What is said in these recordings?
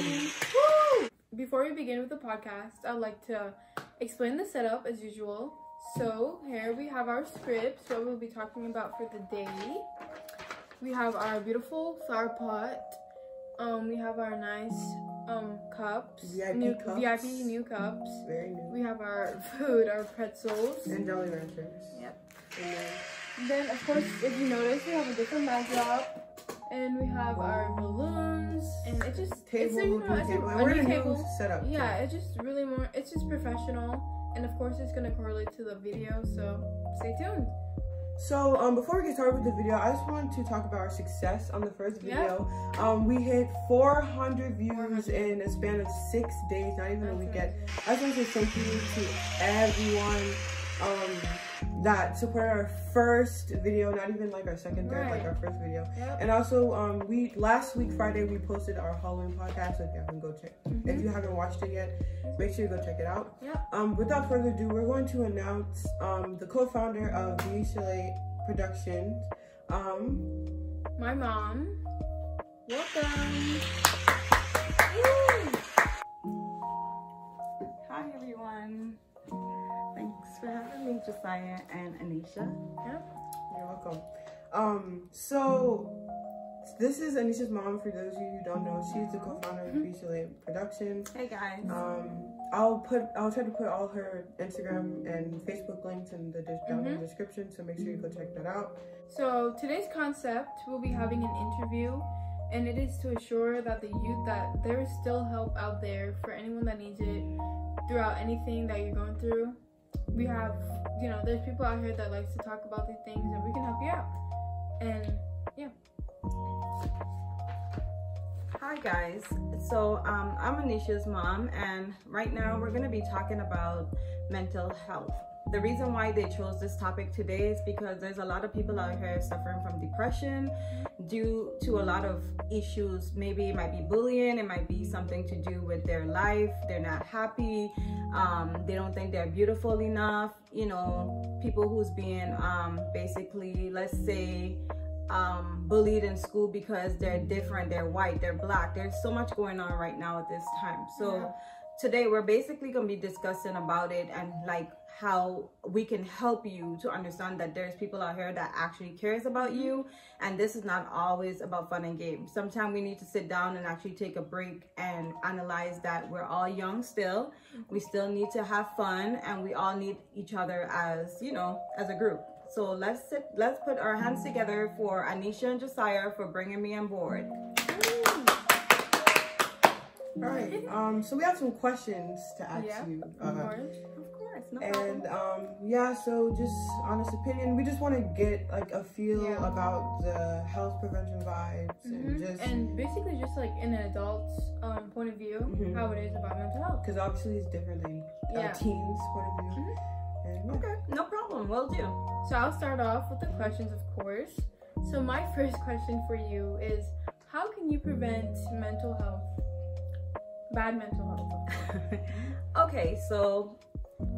Woo! Before we begin with the podcast, I'd like to explain the setup as usual. So here we have our scripts, what we'll be talking about for the day. We have our beautiful flower pot. We have our nice cups, VIP new cups. Very new. We have our food, our pretzels. And Jolly Ranchers. Yep. And then, of course, if you notice, we have a different backdrop. And we have our balloons. And it just, it's a new table. Setup. Yeah, it's just really it's just professional. And of course, it's going to correlate to the video. So stay tuned. So before we get started with the video, I just wanted to talk about our success on the first video. We hit 400 views in a span of 6 days, not even a weekend. I just want to say thank you to everyone that supported our first video, not even like our second, third, like our first video. And also last week Friday we posted our Halloween podcast, so if you haven't if you haven't watched it yet, make sure you go check it out. Without further ado, we're going to announce the co-founder of VSLA Productions, my mom. Welcome. Hi everyone. Thanks for having me, Josiah and Anisha. You're welcome. So this is Anisha's mom, for those of you who don't know. She's the co-founder of VSLA Productions. Hey guys. I'll try to put all her Instagram and Facebook links in the down in the description, so make sure you go check that out. So today's concept, we'll be having an interview, and it is to assure that the youth that there is still help out there for anyone that needs it throughout anything that you're going through. We have, there's people out here that likes to talk about these things, and we can help you out. And yeah. Hi guys. So I'm Anisha's mom, and right now we're going to be talking about mental health. The reason why they chose this topic today is because there's a lot of people out here suffering from depression due to a lot of issues. Maybe it might be bullying, it might be something to do with their life, they're not happy, they don't think they're beautiful enough, people who's being basically, let's say, bullied in school because they're different, they're white, they're black. There's so much going on right now at this time. So today we're basically going to be discussing about it, and like how we can help you to understand that there's people out here that actually cares about you, and this is not always about fun and games. Sometimes we need to sit down and actually take a break and analyze that we're all young still. We still need to have fun, and we all need each other as, as a group. So let's put our hands together for Anisha and Josiah for bringing me on board. All right, so we have some questions to ask you. Of course, no problem. And so just honest opinion, we just want to get like a feel about the health prevention vibes and basically just like in an adult's point of view, how it is about mental health. Because obviously it's different than teens' point of view. Okay, no problem, will do. So I'll start off with the questions, of course. So my first question for you is, how can you prevent mental health? Bad mental health. Okay, so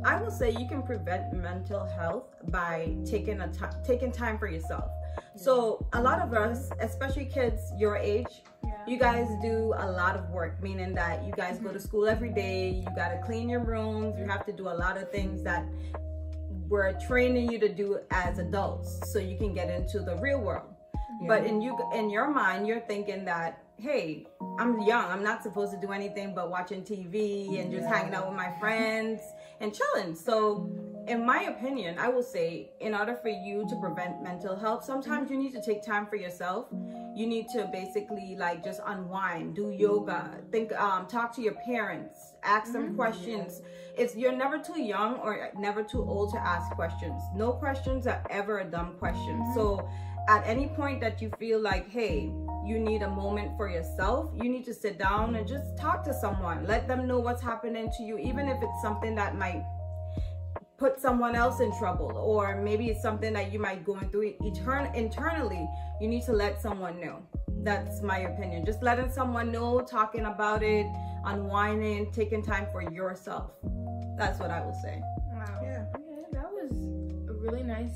I will say you can prevent mental health by taking time for yourself. So a lot of us, especially kids your age, you guys do a lot of work, meaning that you guys go to school every day, you got to clean your rooms, you have to do a lot of things that we're training you to do as adults so you can get into the real world. But in your mind, you're thinking that, hey, I'm young, I'm not supposed to do anything but watching TV and just hanging out with my friends and chilling. So in my opinion, I will say, in order for you to prevent mental health, sometimes you need to take time for yourself. You need to basically like just unwind, do yoga, talk to your parents, ask them questions. You're never too young or never too old to ask questions. No questions are ever a dumb question. So at any point that you feel like, hey, you need a moment for yourself, you need to sit down and just talk to someone. Let them know what's happening to you, even if it's something that might put someone else in trouble, or maybe it's something that you might going through internally. You need to let someone know. That's my opinion. Just letting someone know, talking about it, unwinding, taking time for yourself. That's what I will say. Wow. Yeah, that was a really nice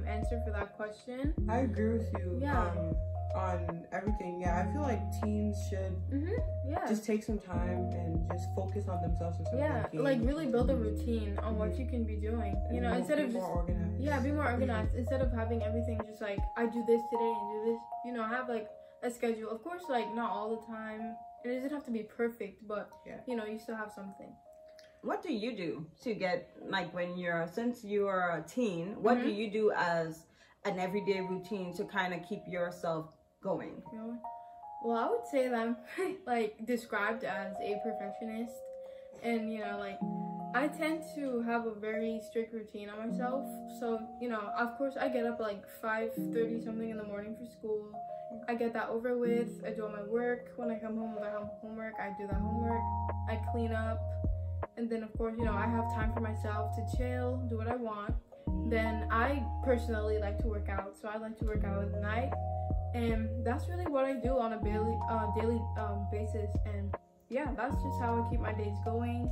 answer for that question. I agree with you. Yeah. On everything. Yeah, I feel like teens should just take some time and just focus on themselves instead of like, like really build a routine on what you can be doing. You know, instead of just more organized. Yeah, be more organized instead of having everything just like I do this today and do this. You know, have like a schedule. Of course, like not all the time. It doesn't have to be perfect, but you know, you still have something. What do you do to get, like, since you're a teen, what do you do as an everyday routine to kind of keep yourself going? Well, I would say that I'm like described as a perfectionist, and you know, like I tend to have a very strict routine on myself. So you know, of course, I get up like 5:30 something in the morning for school. I get that over with. I do all my work. When I come home, if I have homework, I do that homework. I clean up, and then of course, you know, I have time for myself to chill, do what I want. Then I personally like to work out, so I like to work out at night, and that's really what I do on a daily basis. And yeah, that's just how I keep my days going,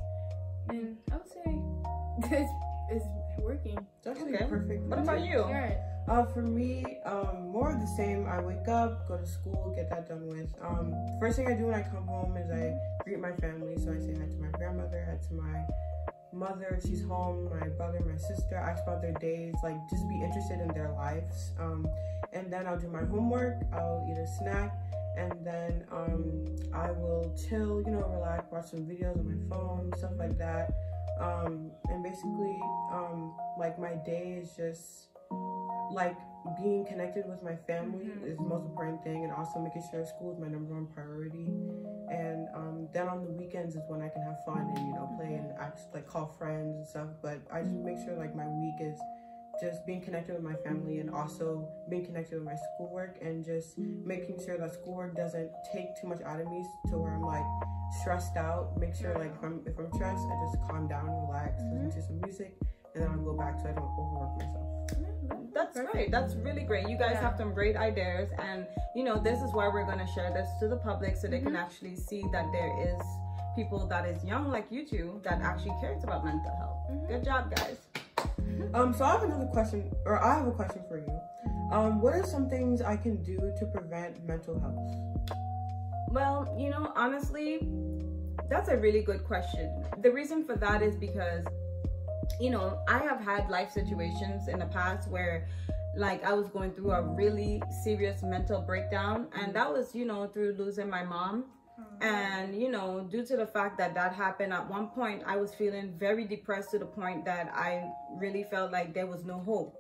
and I would say this is working. It's actually perfect. What about you? For me, more of the same. I wake up, go to school, get that done with. First thing I do when I come home is I greet my family. So I say hi to my grandmother, hi to my mother if she's home, my brother, my sister, ask about their days, like just be interested in their lives. And then I'll do my homework, I'll eat a snack, and then I will chill, you know, relax, watch some videos on my phone, stuff like that. And basically, like my day is just like being connected with my family is the most important thing, and also making sure school is my #1 priority. And then on the weekends is when I can have fun and, you know, play and like call friends and stuff. But I just make sure like my week is just being connected with my family and also being connected with my schoolwork, and just making sure that schoolwork doesn't take too much out of me to where I'm like stressed out. Make sure like if I'm stressed, I just calm down, relax, listen to some music, and then I'll go back so I don't overwork myself. That's great. That's really great. You guys have some great ideas, and you know, this is why we're going to share this to the public so they can actually see that there is people that is young like you two that actually cares about mental health. Good job, guys. So I have another question, or I have a question for you. What are some things I can do to prevent mental health? Well, you know, honestly, that's a really good question. The reason for that is because, you know, I have had life situations in the past where like I was going through a really serious mental breakdown, and that was, you know, through losing my mom. And, you know, due to the fact that that happened, at one point I was feeling very depressed to the point that I really felt like there was no hope.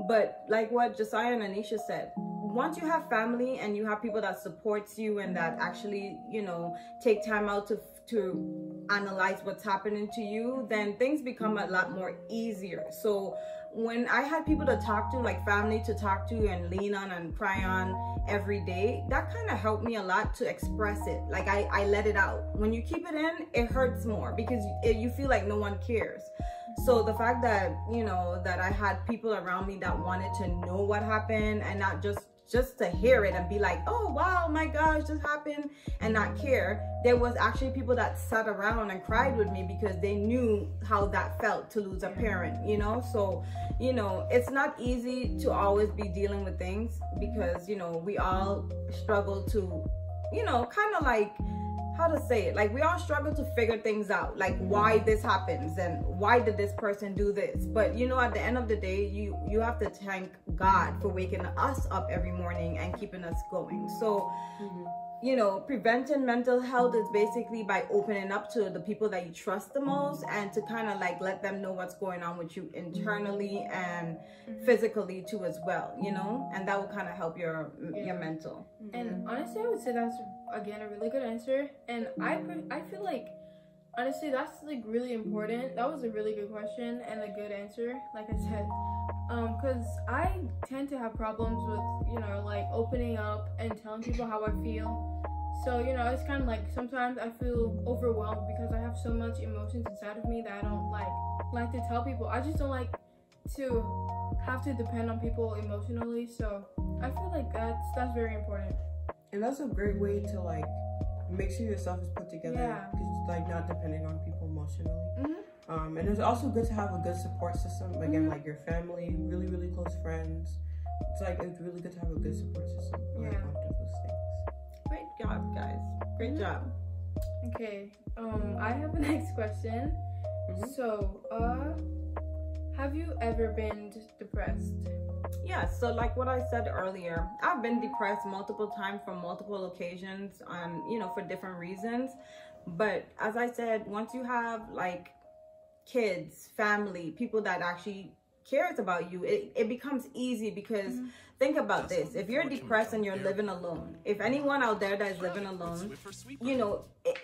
But like what Josiah and Anisha said, once you have family and you have people that supports you and that actually, you know, take time out to analyze what's happening to you, then things become a lot more easier. So when I had people to talk to, like family to talk to and lean on and cry on every day, that kind of helped me a lot to express it. Like I let it out. When you keep it in, it hurts more because you feel like no one cares. So the fact that, you know, that I had people around me that wanted to know what happened and not just to hear it and be like, oh wow, my gosh, this happened, and not care. There was actually people that sat around and cried with me because they knew how that felt to lose a parent, you know. So, you know, it's not easy to always be dealing with things because, you know, we all struggle to, you know, kind of like, how to say it, like we all struggle to figure things out, like why this happens and why did this person do this. But you know, at the end of the day, you have to thank God for waking us up every morning and keeping us going. So you know, preventing mental health is basically by opening up to the people that you trust the most and to kind of like let them know what's going on with you internally and physically too as well, you know, and that will kind of help your mental. And honestly, I would say that's again a really good answer, and I feel like honestly that's like really important. That was a really good question and a good answer, like I said, because I tend to have problems with, you know, like opening up and telling people how I feel. So, you know, it's kind of like sometimes I feel overwhelmed because I have so much emotions inside of me that I don't like to tell people. I just don't like to have to depend on people emotionally. So I feel like that's very important. And that's a great way to like make sure yourself is put together, because like not depending on people emotionally. And it's also good to have a good support system. Again, like your family, really, really close friends. It's really good to have a good support system. Like, on those things. Great job, guys. Great job. Okay. I have a next question. So, have you ever been depressed? Yeah, so like what I said earlier, I've been depressed multiple times for multiple occasions, for different reasons. But as I said, once you have like kids, family, people that actually cares about you, it becomes easy because think about this. If you're depressed and you're living alone, if anyone out there that is living alone,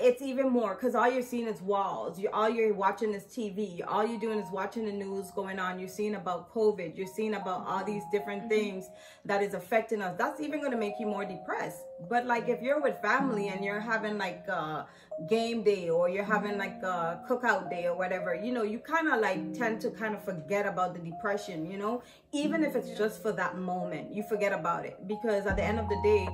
it's even more because all you're seeing is walls. All you're watching is TV. All you're doing is watching the news going on. You're seeing about COVID. You're seeing about all these different things that is affecting us. That's even going to make you more depressed. But like if you're with family and you're having like a game day or you're having like a cookout day or whatever, you kind of like tend to kind of forget about the depression, even if it's just for that moment, you forget about it because at the end of the day,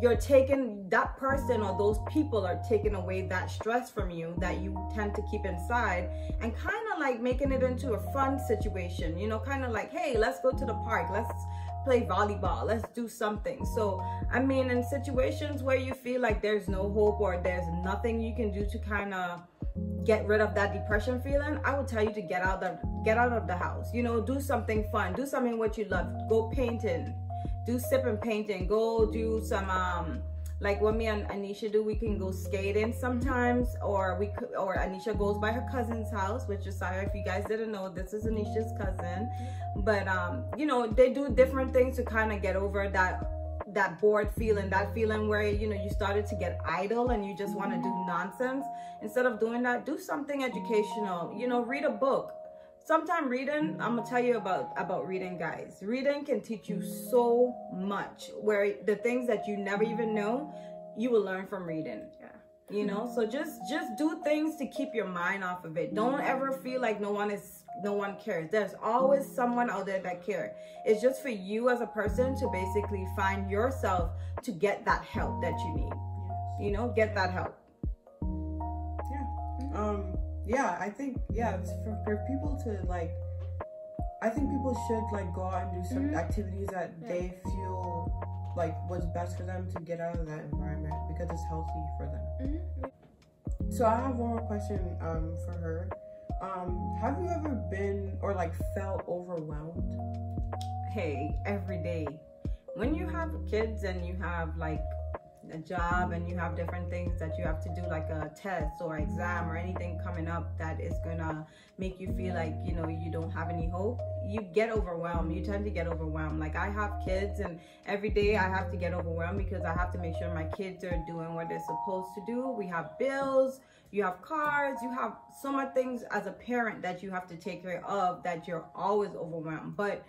you're taking that person or those people are taking away that stress from you that you tend to keep inside and kind of like making it into a fun situation, kind of like, hey, let's go to the park, let's play volleyball, let's do something. So I mean, in situations where you feel like there's no hope or there's nothing you can do to kind of get rid of that depression feeling, I would tell you to get out of the house, do something fun, do something what you love, go painting, do sipping painting, go do some like what me and Anisha do. We can go skating sometimes, or Anisha goes by her cousin's house, which is, sorry if you guys didn't know, this is Anisha's cousin. But they do different things to kind of get over that bored feeling, that feeling where you started to get idle and you just want to do nonsense. Instead of doing that, do something educational, read a book. Sometimes reading, I'm gonna tell you about reading, guys. Reading can teach you so much, where the things that you never even know, you will learn from reading. So just do things to keep your mind off of it. Don't ever feel like no one cares. There's always someone out there that cares. It's just for you as a person to basically find yourself to get that help that you need. Get that help. I think for people to like, I think people should like go out and do some activities that they feel like what's best for them to get out of that environment because it's healthy for them. So I have one more question for her. Have you ever been or like felt overwhelmed? Hey, every day. When you have kids and you have like a job and you have different things that you have to do, like a test or exam or anything coming up that is gonna make you feel like you don't have any hope, you get overwhelmed. You tend to get overwhelmed. Like I have kids and every day I have to get overwhelmed because I have to make sure my kids are doing what they're supposed to do. We have bills, you have cars, you have so much things as a parent that you have to take care of that you're always overwhelmed. But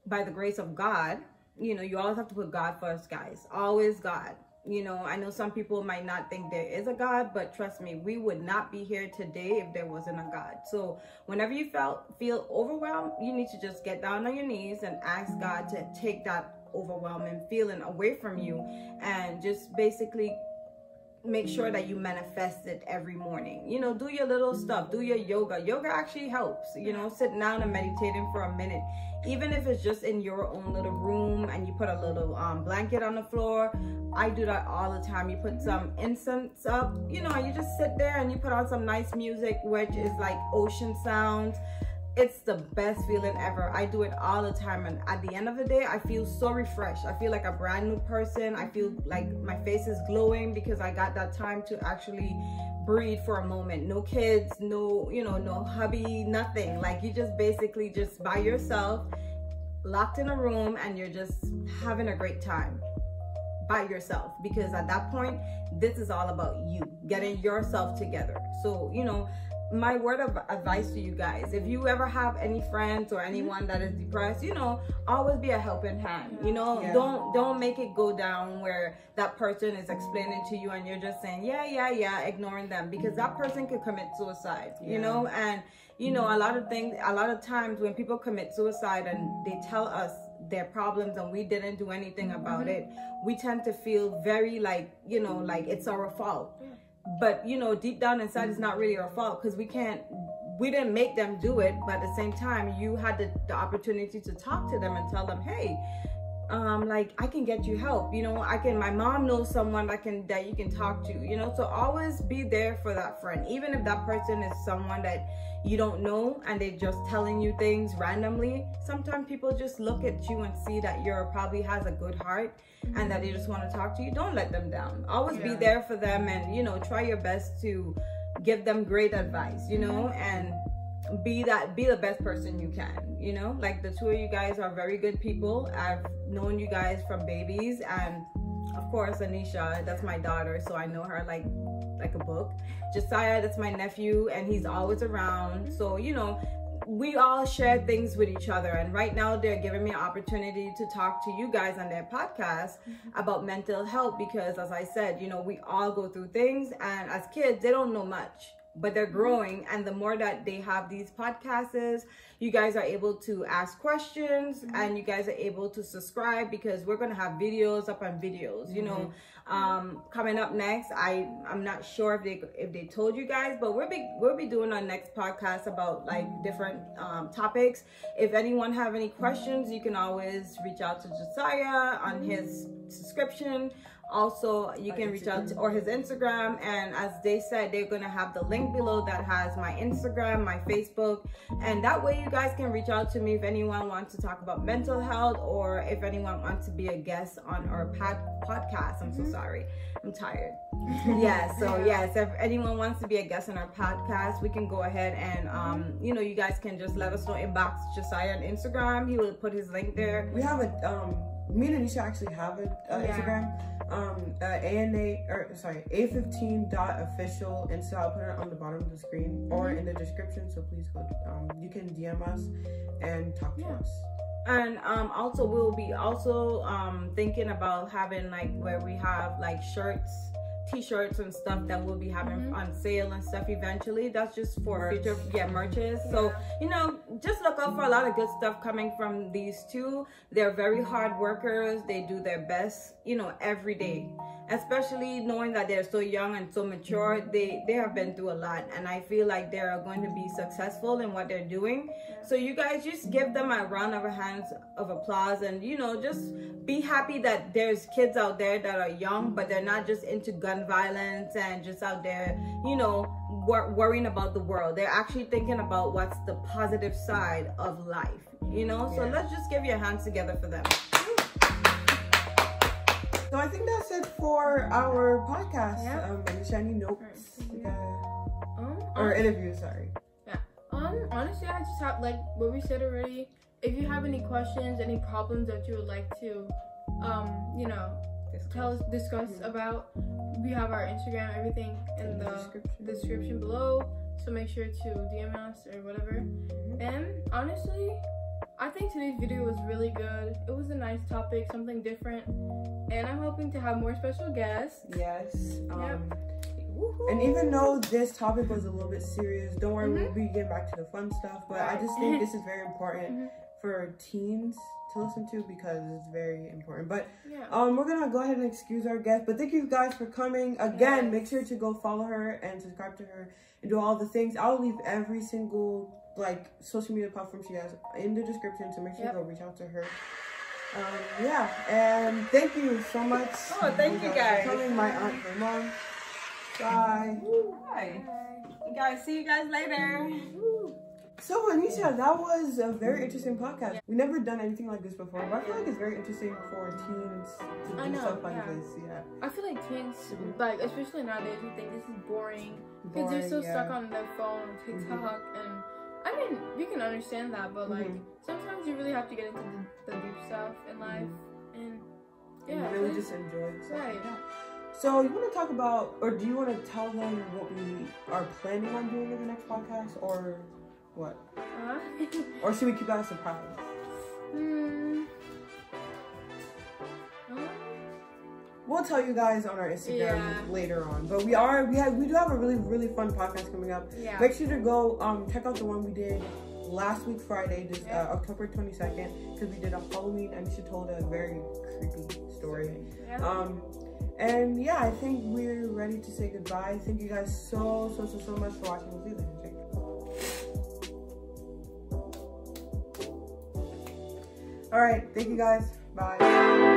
by the grace of God, you always have to put God first, guys. Always God. I know some people might not think there is a God, but trust me, we would not be here today if there wasn't a God. So whenever you feel overwhelmed, you need to just get down on your knees and ask God to take that overwhelming feeling away from you and just basically make sure that you manifest it every morning. Do your little stuff, do your yoga. Yoga actually helps, sitting down and meditating for a minute, even if it's just in your own little room and you put a little blanket on the floor. I do that all the time. You put some incense up, and you just sit there and you put on some nice music, which is like ocean sounds. It's the best feeling ever. I do it all the time, and at the end of the day, I feel so refreshed. I feel like a brand new person. I feel like my face is glowing because I got that time to actually breathe for a moment. No kids, no hubby, nothing. Like you just basically just by yourself, locked in a room, and you're just having a great time by yourself, because at that point, this is all about you getting yourself together. So, my word of advice to you guys, if you ever have any friends or anyone that is depressed, always be a helping hand. Don't make it go down where that person is explaining to you and you're just saying yeah, ignoring them, because that person could commit suicide. And a lot of times when people commit suicide and they tell us their problems and we didn't do anything about it, we tend to feel very like it's our fault. but you know, deep down inside, it's not really your fault, because we didn't make them do it, but at the same time, you had the opportunity to talk to them and tell them, hey, like, I can get you help, you know, my mom knows someone that you can talk to, you know. So always be there for that friend, even if that person is someone that you don't know and they're just telling you things randomly. Sometimes people just look at you and see that you're probably has a good heart and that they just want to talk to you. Don't let them down. Always be there for them, and you know, try your best to give them great advice, you know, and be the best person you can, you know. Like, the two of you guys are very good people. I've known you guys from babies, and of course Anisha, that's my daughter, so I know her like a book. Josiah, that's my nephew, and he's always around. So you know, we all share things with each other, and right now they're giving me an opportunity to talk to you guys on their podcast about mental health, because as I said, you know, we all go through things, and as kids they don't know much, but they're growing, and the more that they have these podcasts, you guys are able to ask questions, and you guys are able to subscribe, because we're going to have videos up on videos, you know. Coming up next, I'm not sure if they told you guys, but we'll be doing our next podcast about like different topics. If anyone have any questions, you can always reach out to Josiah on his subscription. Also, you can reach out to, or his Instagram, and as they said, they're gonna have the link below that has my Instagram, my Facebook, and that way you guys can reach out to me if anyone wants to talk about mental health, or if anyone wants to be a guest on our podcast. I'm so sorry, I'm tired. Yes, if anyone wants to be a guest on our podcast, we can go ahead and you know, you guys can just let us know. Inbox Josiah on Instagram. He will put his link there. We have me and Anisha actually have an Instagram. A15.official, and so I'll put it on the bottom of the screen or in the description, so please go, you can DM us and talk to us. And also we'll be thinking about having like where we have like shirts, t-shirts and stuff that we'll be having on sale and stuff eventually. That's just for future merches. So you know, just look out for a lot of good stuff coming from these two. They're very hard workers. They do their best, you know, every day, especially knowing that they're so young and so mature. They have been through a lot, and I feel like they're going to be successful in what they're doing. So you guys just give them a round of applause, and you know, just be happy that there's kids out there that are young, but they're not just into gun violence and just out there, you know, worrying about the world. They're actually thinking about what's the positive side of life, you know. So let's just give your hands together for them. So I think that's it for our podcast. Anisha, any notes? Or interview, sorry. Honestly, I just have, like what we said already, if you have any questions, any problems that you would like to you know, discuss about, we have our Instagram, everything in the description below, so make sure to DM us or whatever. And honestly, I think today's video was really good. It was a nice topic, something different, and I'm hoping to have more special guests. Yes. And even though this topic was a little bit serious, don't worry, we'll be getting back to the fun stuff, but I just think this is very important for teens to listen to, because it's very important. But we're gonna go ahead and excuse our guest, but thank you guys for coming again. Make sure to go follow her and subscribe to her and do all the things. I'll leave every single like social media platform she has in the description, so make sure you go reach out to her. And thank you so much. Oh, thank you guys for coming. My aunt, my mom. Bye. Bye. Guys, see you guys later. So Anisha, that was a very interesting podcast. We've never done anything like this before, but I feel like it's very interesting for teens to do stuff like this. I feel like teens, like especially nowadays, we think this is boring because they're so stuck on their phone, TikTok, and I mean, we can understand that, but like sometimes you really have to get into the deep stuff in life, and you really just enjoy it. Right. So you want to talk about, or do you want to tell them what we are planning on doing in the next podcast, or what? Or should we keep that a surprise? We'll tell you guys on our Instagram later on. But we do have a really fun podcast coming up. Make sure to go check out the one we did last week Friday, October 22nd, because we did a Halloween, and she told a very creepy story. And yeah, I think we're ready to say goodbye. Thank you guys so much for watching. We'll see you later. All right, thank you guys. Bye.